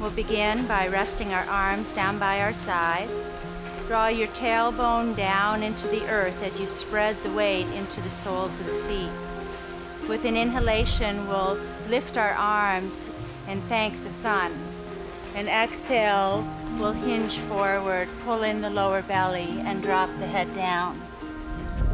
We'll begin by resting our arms down by our side. Draw your tailbone down into the earth as you spread the weight into the soles of the feet. With an inhalation, we'll lift our arms and thank the sun. And exhale, we'll hinge forward, pull in the lower belly, and drop the head down.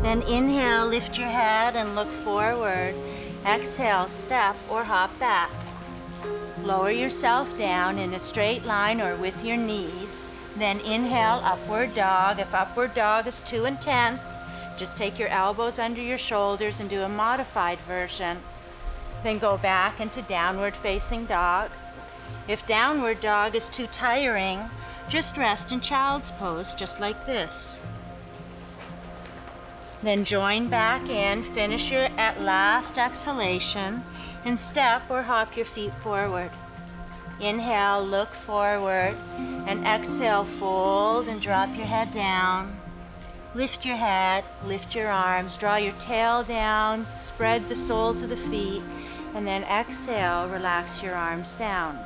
Then inhale, lift your head and look forward. Exhale, step or hop back. Lower yourself down in a straight line or with your knees. Then inhale, upward dog. If upward dog is too intense, just take your elbows under your shoulders and do a modified version. Then go back into downward facing dog. If downward dog is too tiring, just rest in child's pose, just like this. Then join back in, finish your last exhalation, and step or hop your feet forward. Inhale, look forward, and exhale, fold and drop your head down. Lift your head, lift your arms, draw your tail down, spread the soles of the feet, and then exhale, relax your arms down.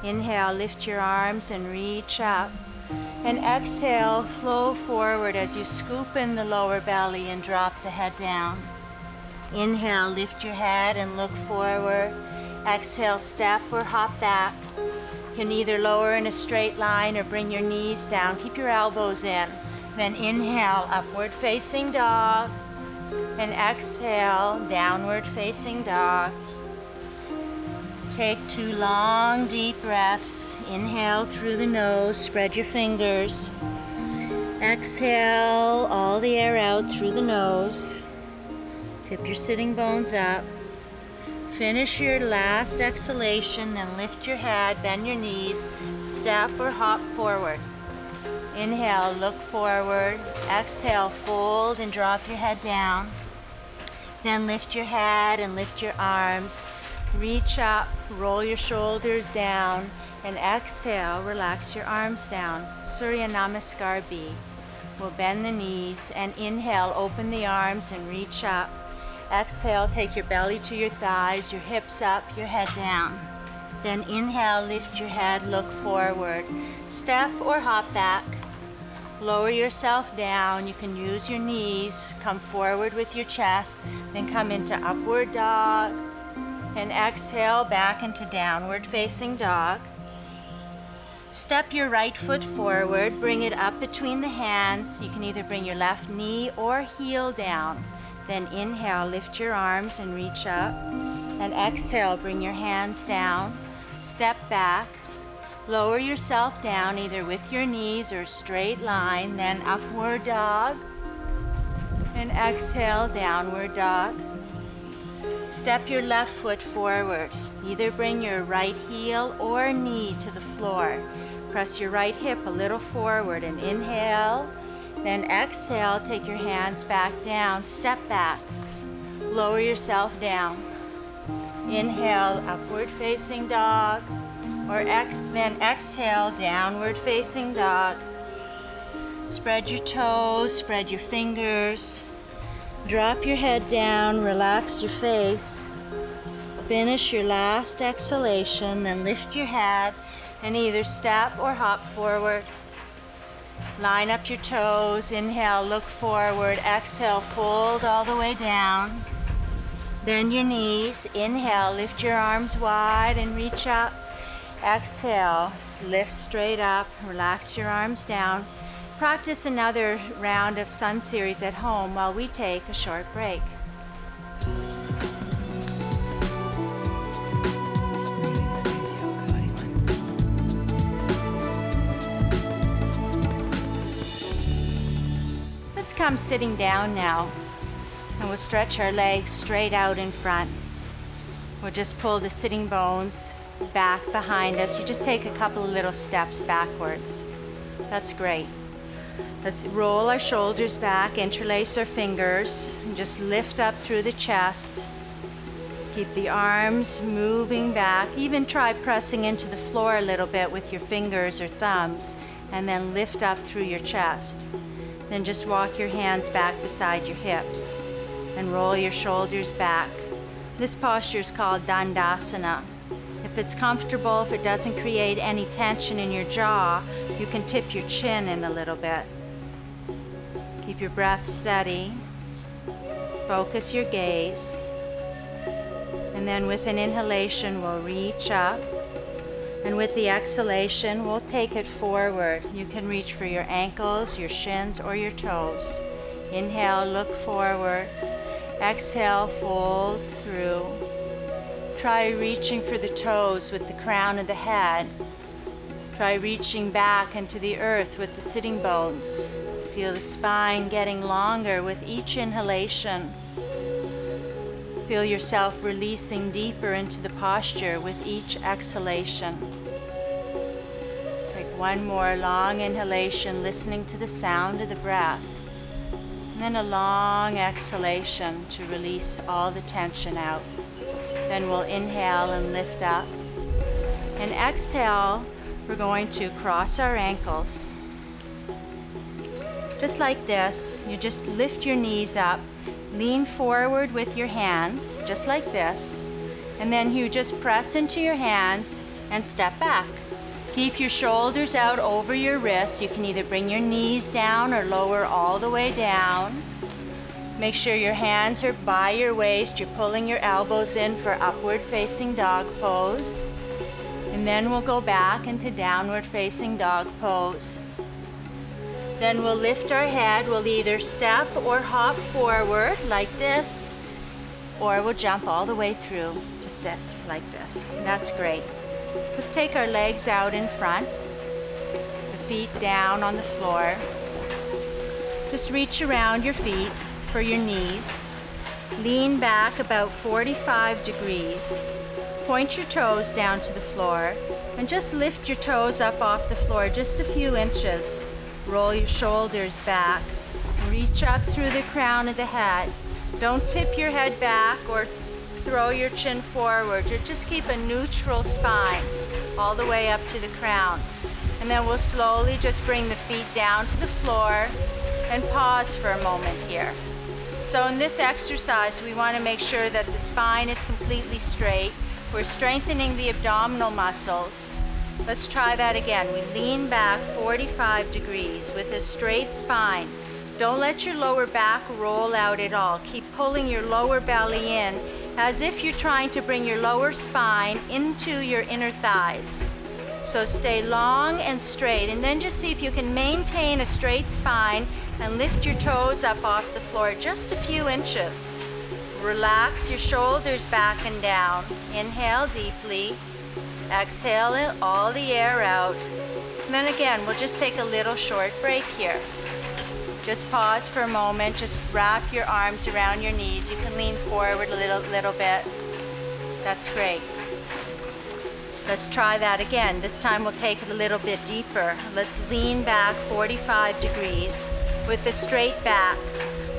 Inhale, lift your arms and reach up. And exhale, flow forward as you scoop in the lower belly and drop the head down. Inhale, lift your head and look forward. Exhale, step or hop back. You can either lower in a straight line or bring your knees down. Keep your elbows in. Then inhale, upward facing dog. And exhale, downward facing dog. Take 2 long, deep breaths. Inhale through the nose, spread your fingers. Exhale all the air out through the nose. Tip your sitting bones up. Finish your last exhalation, then lift your head, bend your knees, step or hop forward. Inhale, look forward. Exhale, fold and drop your head down. Then lift your head and lift your arms. Reach up, roll your shoulders down, and exhale, relax your arms down. Surya Namaskar B. We'll bend the knees and inhale, open the arms and reach up. Exhale, take your belly to your thighs, your hips up, your head down. Then inhale, lift your head, look forward. Step or hop back. Lower yourself down. You can use your knees. Come forward with your chest, then come into upward dog. And exhale back into downward facing dog. Step your right foot forward, bring it up between the hands. You can either bring your left knee or heel down. Then inhale, lift your arms and reach up. And exhale, bring your hands down. Step back. Lower yourself down either with your knees or straight line. Then upward dog. And exhale, downward dog. Step your left foot forward. Either bring your right heel or knee to the floor. Press your right hip a little forward and inhale. Then exhale, take your hands back down, step back. Lower yourself down. Inhale, upward facing dog. Or then exhale, downward facing dog. Spread your toes, spread your fingers. Drop your head down, relax your face. Finish your last exhalation, then lift your head and either step or hop forward. Line up your toes, inhale, look forward, exhale, fold all the way down. Bend your knees, inhale, lift your arms wide and reach up. Exhale, lift straight up, relax your arms down. Practice another round of Sun Series at home while we take a short break. Let's come sitting down now, and we'll stretch our legs straight out in front. We'll just pull the sitting bones back behind us. You just take a couple of little steps backwards. That's great. Let's roll our shoulders back, interlace our fingers, and just lift up through the chest. Keep the arms moving back. Even try pressing into the floor a little bit with your fingers or thumbs, and then lift up through your chest. Then just walk your hands back beside your hips and roll your shoulders back. This posture is called Dandasana. If it's comfortable, if it doesn't create any tension in your jaw, you can tip your chin in a little bit. Keep your breath steady. Focus your gaze. And then with an inhalation, we'll reach up. And with the exhalation, we'll take it forward. You can reach for your ankles, your shins, or your toes. Inhale, look forward. Exhale, fold through. Try reaching for the toes with the crown of the head. Try reaching back into the earth with the sitting bones. Feel the spine getting longer with each inhalation. Feel yourself releasing deeper into the posture with each exhalation. Take one more long inhalation, listening to the sound of the breath. And then a long exhalation to release all the tension out. Then we'll inhale and lift up. And exhale, we're going to cross our ankles. Just like this, you just lift your knees up, lean forward with your hands, just like this. And then you just press into your hands and step back. Keep your shoulders out over your wrists. You can either bring your knees down or lower all the way down. Make sure your hands are by your waist. You're pulling your elbows in for upward facing dog pose. And then we'll go back into downward facing dog pose. Then we'll lift our head. We'll either step or hop forward like this, or we'll jump all the way through to sit like this. That's great. Let's take our legs out in front, the feet down on the floor. Just reach around your feet for your knees. Lean back about 45 degrees. Point your toes down to the floor and just lift your toes up off the floor just a few inches. Roll your shoulders back. Reach up through the crown of the head. Don't tip your head back or throw your chin forward. Just keep a neutral spine all the way up to the crown. And then we'll slowly just bring the feet down to the floor and pause for a moment here. So in this exercise, we want to make sure that the spine is completely straight. We're strengthening the abdominal muscles. Let's try that again. We lean back 45 degrees with a straight spine. Don't let your lower back roll out at all. Keep pulling your lower belly in as if you're trying to bring your lower spine into your inner thighs. So stay long and straight, and then just see if you can maintain a straight spine and lift your toes up off the floor just a few inches. Relax your shoulders back and down. Inhale deeply. Exhale all the air out. And then again, we'll just take a little short break here. Just pause for a moment. Just wrap your arms around your knees. You can lean forward a little bit. That's great. Let's try that again. This time we'll take it a little bit deeper. Let's lean back 45 degrees with the straight back.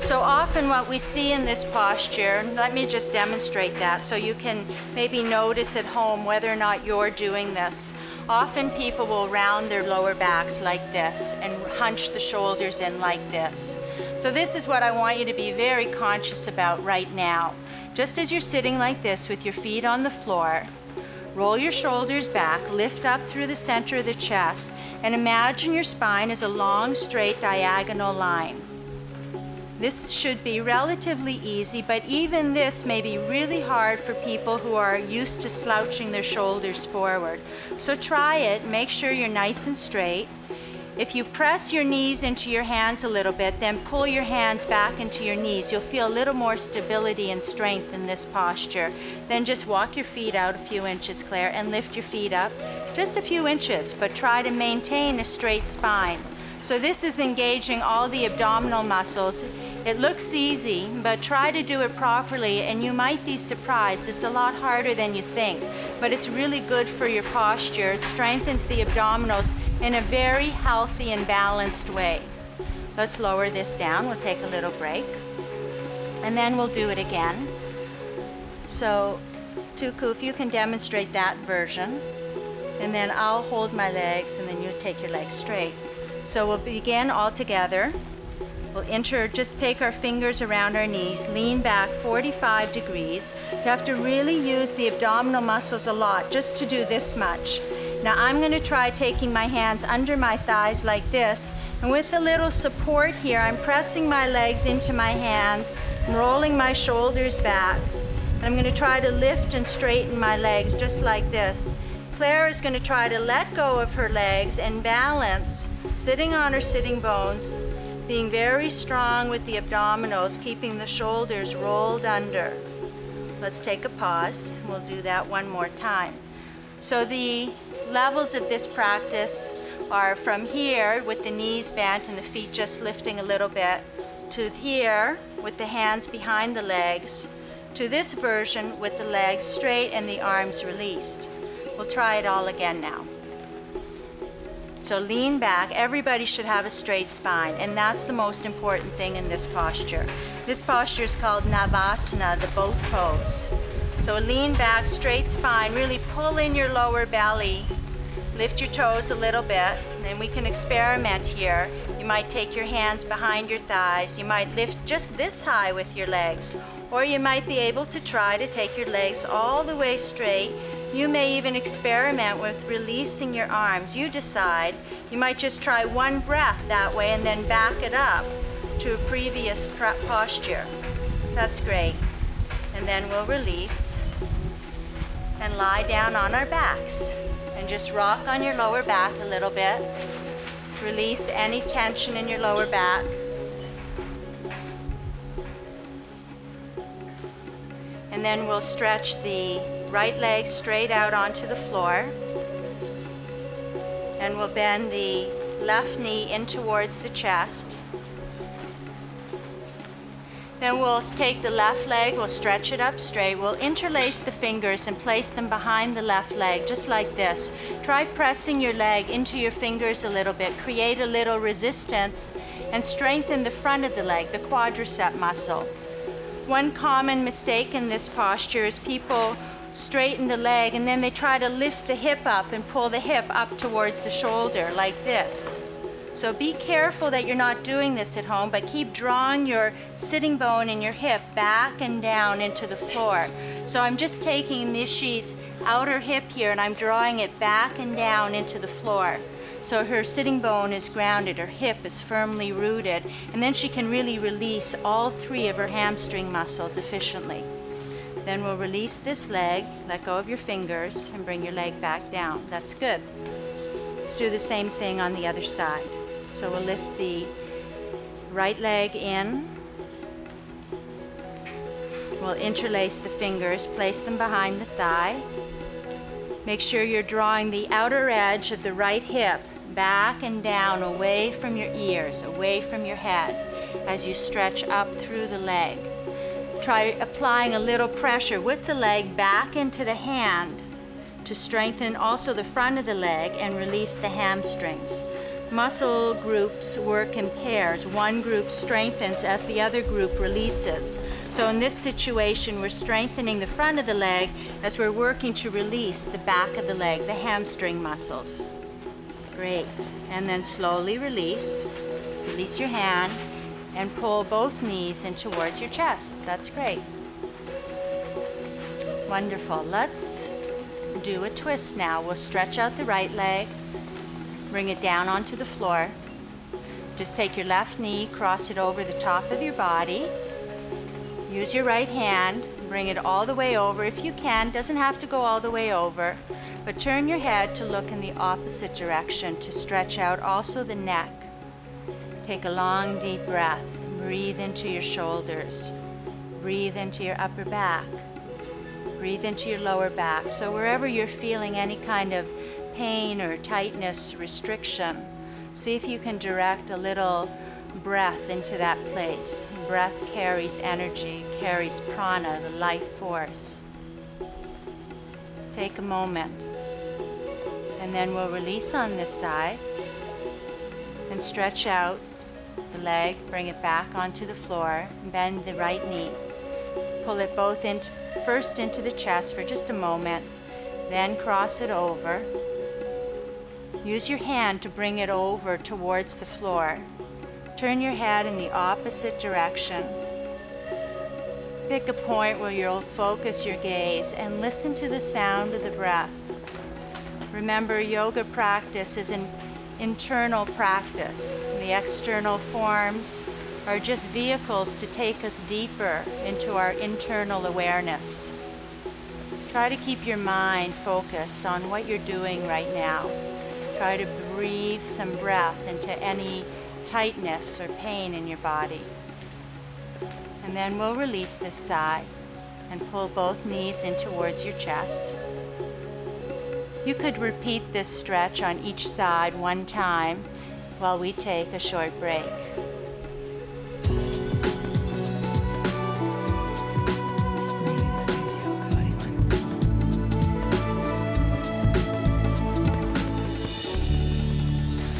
So often what we see in this posture, let me just demonstrate that so you can maybe notice at home whether or not you're doing this. Often people will round their lower backs like this and hunch the shoulders in like this. So this is what I want you to be very conscious about right now. Just as you're sitting like this with your feet on the floor, roll your shoulders back, lift up through the center of the chest, and imagine your spine is a long, straight, diagonal line. This should be relatively easy, but even this may be really hard for people who are used to slouching their shoulders forward. So try it, make sure you're nice and straight. If you press your knees into your hands a little bit, then pull your hands back into your knees. You'll feel a little more stability and strength in this posture. Then just walk your feet out a few inches, Claire, and lift your feet up just a few inches, but try to maintain a straight spine. So this is engaging all the abdominal muscles. It looks easy, but try to do it properly and you might be surprised. It's a lot harder than you think, but it's really good for your posture. It strengthens the abdominals in a very healthy and balanced way. Let's lower this down. We'll take a little break and then we'll do it again. So Tuku, if you can demonstrate that version, and then I'll hold my legs and then you take your legs straight. So we'll begin all together. We'll just take our fingers around our knees, lean back 45 degrees. You have to really use the abdominal muscles a lot just to do this much. Now I'm going to try taking my hands under my thighs like this, and with a little support here, I'm pressing my legs into my hands and rolling my shoulders back. And I'm going to try to lift and straighten my legs just like this. Claire is going to try to let go of her legs and balance, sitting on her sitting bones, being very strong with the abdominals, keeping the shoulders rolled under. Let's take a pause. We'll do that one more time. So the levels of this practice are from here with the knees bent and the feet just lifting a little bit, to here with the hands behind the legs, to this version with the legs straight and the arms released. We'll try it all again now. So lean back. Everybody should have a straight spine, and that's the most important thing in this posture. This posture is called Navasana, the boat pose. So lean back, straight spine, really pull in your lower belly. Lift your toes a little bit, and then we can experiment here. You might take your hands behind your thighs. You might lift just this high with your legs, or you might be able to try to take your legs all the way straight. You may even experiment with releasing your arms. You decide. You might just try one breath that way and then back it up to a previous posture. That's great. And then we'll release and lie down on our backs and just rock on your lower back a little bit. Release any tension in your lower back. And then we'll stretch the right leg straight out onto the floor. And we'll bend the left knee in towards the chest. Then we'll take the left leg, we'll stretch it up straight. We'll interlace the fingers and place them behind the left leg, just like this. Try pressing your leg into your fingers a little bit. Create a little resistance and strengthen the front of the leg, the quadricep muscle. One common mistake in this posture is people straighten the leg and then they try to lift the hip up and pull the hip up towards the shoulder like this. So be careful that you're not doing this at home, but keep drawing your sitting bone and your hip back and down into the floor. So I'm just taking Nishi's outer hip here and I'm drawing it back and down into the floor. So her sitting bone is grounded, her hip is firmly rooted, and then she can really release all three of her hamstring muscles efficiently. Then we'll release this leg, let go of your fingers, and bring your leg back down. That's good. Let's do the same thing on the other side. So we'll lift the right leg in. We'll interlace the fingers, place them behind the thigh. Make sure you're drawing the outer edge of the right hip back and down, away from your ears, away from your head, as you stretch up through the leg. Try applying a little pressure with the leg back into the hand to strengthen also the front of the leg and release the hamstrings. Muscle groups work in pairs. One group strengthens as the other group releases. So in this situation, we're strengthening the front of the leg as we're working to release the back of the leg, the hamstring muscles. Great. And then slowly release. Release your hand and pull both knees in towards your chest. That's great. Wonderful. Let's do a twist now. We'll stretch out the right leg. Bring it down onto the floor. Just take your left knee, cross it over the top of your body. Use your right hand, bring it all the way over if you can. Doesn't have to go all the way over, but turn your head to look in the opposite direction to stretch out also the neck. Take a long, deep breath. Breathe into your shoulders. Breathe into your upper back. Breathe into your lower back. So wherever you're feeling any kind of pain or tightness, restriction, see if you can direct a little breath into that place. Breath carries energy, carries prana, the life force. Take a moment. And then we'll release on this side and stretch out the leg, bring it back onto the floor, bend the right knee. Pull it both first into the chest for just a moment, then cross it over. Use your hand to bring it over towards the floor. Turn your head in the opposite direction. Pick a point where you'll focus your gaze and listen to the sound of the breath. Remember, yoga practice is an internal practice. The external forms are just vehicles to take us deeper into our internal awareness. Try to keep your mind focused on what you're doing right now. Try to breathe some breath into any tightness or pain in your body. And then we'll release this side and pull both knees in towards your chest. You could repeat this stretch on each side one time while we take a short break.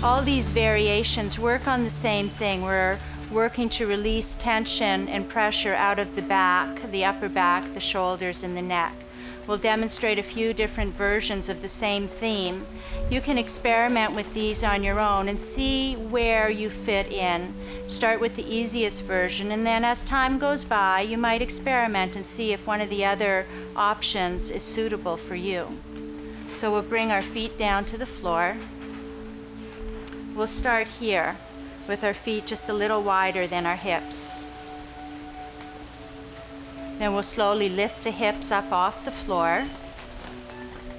All these variations work on the same thing. We're working to release tension and pressure out of the back, the upper back, the shoulders, and the neck. We'll demonstrate a few different versions of the same theme. You can experiment with these on your own and see where you fit in. Start with the easiest version, and then as time goes by, you might experiment and see if one of the other options is suitable for you. So we'll bring our feet down to the floor. We'll start here with our feet just a little wider than our hips. Then we'll slowly lift the hips up off the floor.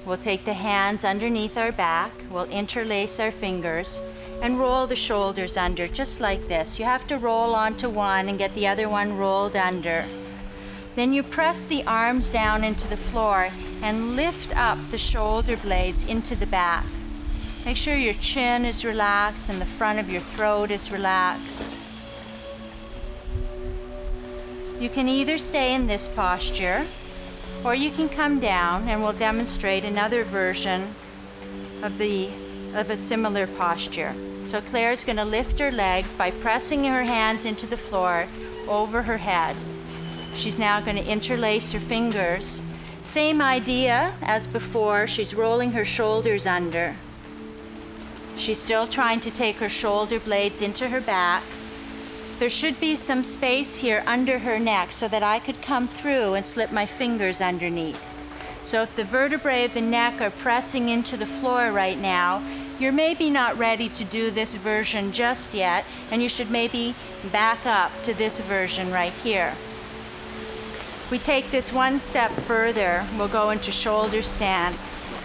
We'll take the hands underneath our back. We'll interlace our fingers and roll the shoulders under just like this. You have to roll onto one and get the other one rolled under. Then you press the arms down into the floor and lift up the shoulder blades into the back. Make sure your chin is relaxed and the front of your throat is relaxed. You can either stay in this posture or you can come down, and we'll demonstrate another version of a similar posture. So Claire's going to lift her legs by pressing her hands into the floor over her head. She's now going to interlace her fingers. Same idea as before, she's rolling her shoulders under. She's still trying to take her shoulder blades into her back. There should be some space here under her neck so that I could come through and slip my fingers underneath. So if the vertebrae of the neck are pressing into the floor right now, you're maybe not ready to do this version just yet, and you should maybe back up to this version right here. We take this one step further, we'll go into shoulder stand.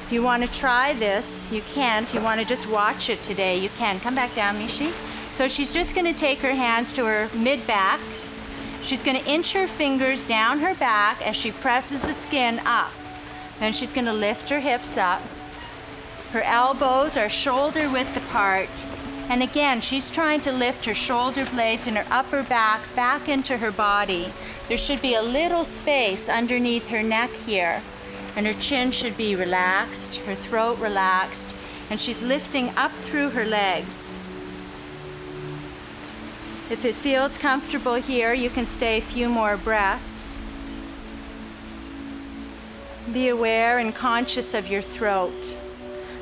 If you want to try this, you can. If you want to just watch it today, you can. Come back down, Mishi. So she's just going to take her hands to her mid-back. She's going to inch her fingers down her back as she presses the skin up. Then she's going to lift her hips up. Her elbows are shoulder width apart. And again, she's trying to lift her shoulder blades and her upper back into her body. There should be a little space underneath her neck here. And her chin should be relaxed, her throat relaxed, and she's lifting up through her legs. If it feels comfortable here, you can stay a few more breaths. Be aware and conscious of your throat.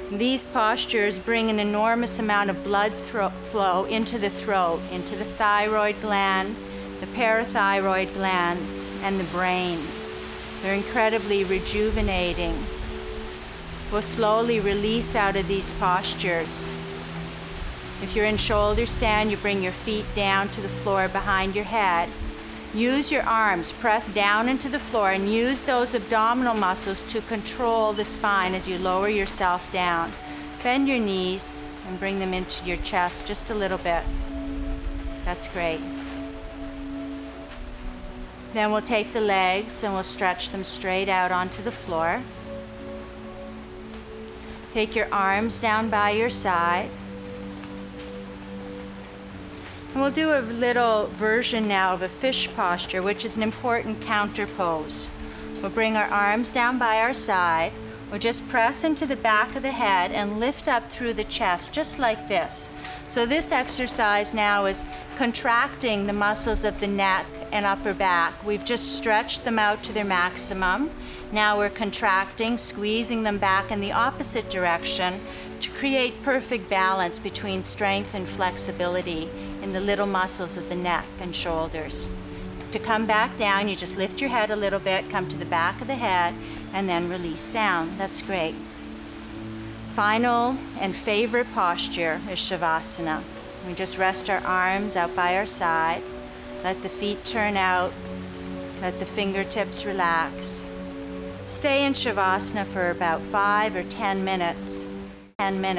These postures bring an enormous amount of blood flow into the throat, into the thyroid gland, the parathyroid glands, and the brain. They're incredibly rejuvenating. We'll slowly release out of these postures. If you're in shoulder stand, you bring your feet down to the floor behind your head. Use your arms, press down into the floor, and use those abdominal muscles to control the spine as you lower yourself down. Bend your knees and bring them into your chest just a little bit. That's great. Then we'll take the legs and we'll stretch them straight out onto the floor. Take your arms down by your side. And we'll do a little version now of a fish posture, which is an important counter pose. We'll bring our arms down by our side. We'll just press into the back of the head and lift up through the chest, just like this. So this exercise now is contracting the muscles of the neck and upper back. We've just stretched them out to their maximum. Now we're contracting, squeezing them back in the opposite direction to create perfect balance between strength and flexibility in the little muscles of the neck and shoulders. To come back down, you just lift your head a little bit, come to the back of the head, and then release down. That's great. Final and favorite posture is Shavasana. We just rest our arms out by our side, let the feet turn out, let the fingertips relax. Stay in Shavasana for about 5 or 10 minutes. 10 minutes.